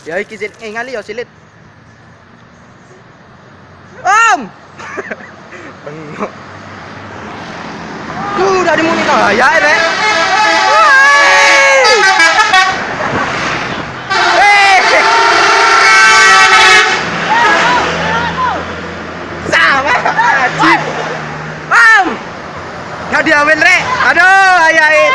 Ya iki ngali ya silit. Om. Bengok. Udah dimuni kaya rek. Sama ajib. Om. Nggak diambil rek. Aduh, ayain.